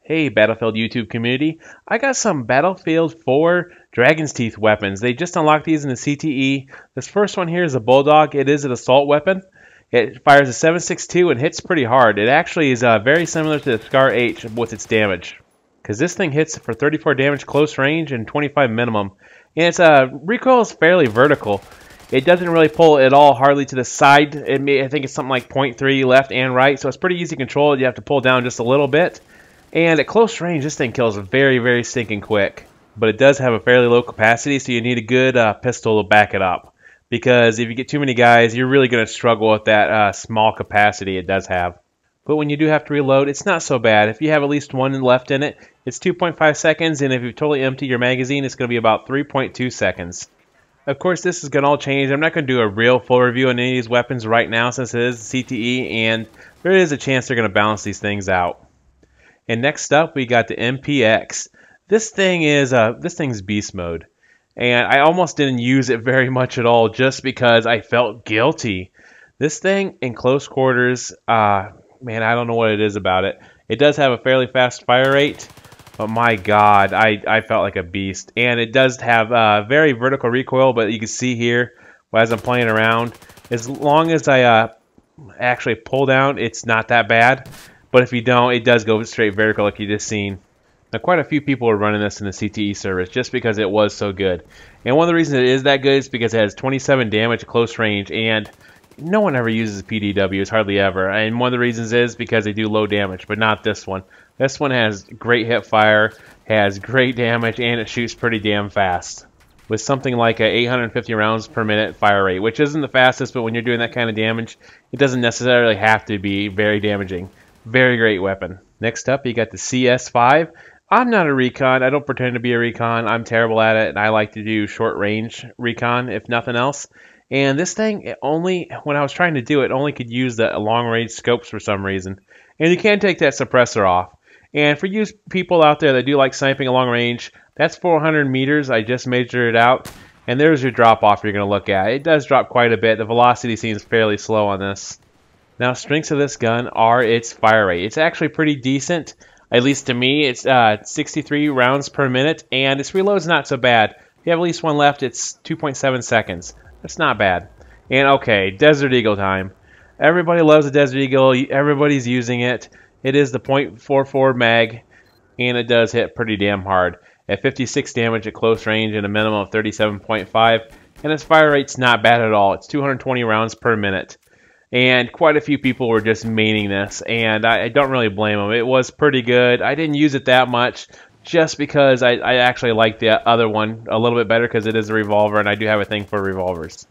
Hey Battlefield YouTube community, I got some Battlefield 4 Dragon's Teeth weapons. They just unlocked these in the CTE. This first one here is a Bulldog. It is an assault weapon. It fires a 7.62 and hits pretty hard. It actually is very similar to the Scar H with its damage. Because this thing hits for 34 damage close range and 25 minimum. And its recoil is fairly vertical. It doesn't really pull at all hardly to the side. I think it's something like 0.3 left and right, so it's pretty easy to control. You have to pull down just a little bit. And at close range, this thing kills very, very stinking quick. But it does have a fairly low capacity, so you need a good pistol to back it up. Because if you get too many guys, you're really going to struggle with that small capacity it does have. But when you do have to reload, it's not so bad. If you have at least one left in it, it's 2.5 seconds, and if you totally empty your magazine, it's going to be about 3.2 seconds. Of course, this is going to all change. I'm not going to do a real full review on any of these weapons right now since it is CTE, and there is a chance they're going to balance these things out. And next up, we got the MPX. This thing's beast mode, and I almost didn't use it very much at all just because I felt guilty. This thing in close quarters, man, I don't know what it is about it. It does have a fairly fast fire rate, but my God, I felt like a beast. And it does have very vertical recoil, but you can see here as I'm playing around, as long as I actually pull down, it's not that bad. But if you don't, it does go straight vertical like you just seen. Now, quite a few people are running this in the CTE service just because it was so good. And one of the reasons it is that good is because it has 27 damage at close range, and no one ever uses PDWs, hardly ever. And one of the reasons is because they do low damage, but not this one. This one has great hip fire, has great damage, and it shoots pretty damn fast. With something like a 850 rounds per minute fire rate, which isn't the fastest, but when you're doing that kind of damage, it doesn't necessarily have to be very damaging. Very great weapon. Next up, you got the CS5. I'm not a recon. I don't pretend to be a recon. I'm terrible at it, and I like to do short range recon, if nothing else. And this thing, when I was trying to do it, only could use the long range scopes for some reason. And you can take that suppressor off. And for you people out there that do like sniping along range, that's 400 meters. I just measured it out. And there's your drop off you're going to look at. It does drop quite a bit. The velocity seems fairly slow on this. Now, strengths of this gun are its fire rate. It's actually pretty decent, at least to me. It's 63 rounds per minute, and its reload's not so bad. If you have at least one left, it's 2.7 seconds. That's not bad. And okay, Desert Eagle time. Everybody loves the Desert Eagle. Everybody's using it. It is the .44 mag, and it does hit pretty damn hard. At 56 damage at close range and a minimum of 37.5, and its fire rate's not bad at all. It's 220 rounds per minute. And quite a few people were just maining this, and I don't really blame them. It was pretty good. I didn't use it that much just because I actually like the other one a little bit better because it is a revolver, and I do have a thing for revolvers.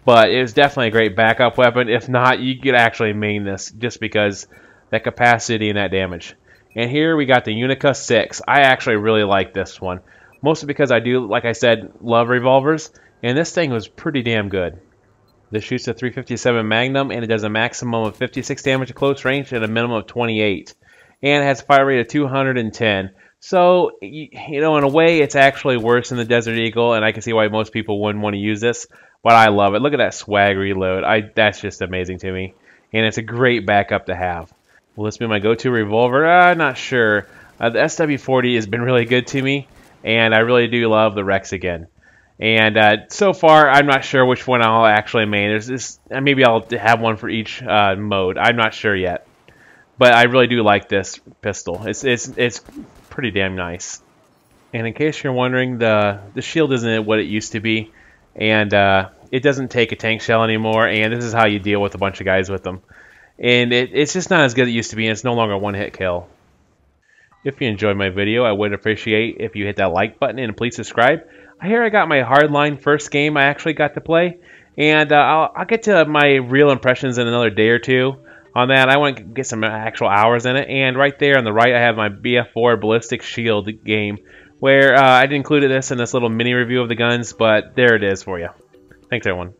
But it was definitely a great backup weapon. If not, you could actually main this just because that capacity and that damage. And here we got the Unia 6. I actually really like this one, mostly because I do, like I said, love revolvers, and this thing was pretty damn good. This shoots a 357 Magnum, and it does a maximum of 56 damage at close range and a minimum of 28. And it has a fire rate of 210. So, you know, in a way, it's actually worse than the Desert Eagle, and I can see why most people wouldn't want to use this. But I love it. Look at that swag reload. That's just amazing to me. And it's a great backup to have. Will this be my go-to revolver? I'm not sure. The SW40 has been really good to me, and I really do love the Rex again. And so far, I'm not sure which one I'll actually main. There's this, maybe I'll have one for each mode. I'm not sure yet, but I really do like this pistol. It's pretty damn nice. And in case you're wondering, the shield isn't what it used to be, and it doesn't take a tank shell anymore. And this is how you deal with a bunch of guys with them. And it's just not as good as it used to be. And it's no longer a one-hit kill. If you enjoyed my video, I would appreciate if you hit that like button and please subscribe. Here I got my hardline first game I actually got to play, and I'll get to my real impressions in another day or two on that. I want to get some actual hours in it, and right there on the right I have my BF4 Ballistic Shield game, where I included this in this little mini review of the guns, but there it is for you. Thanks everyone.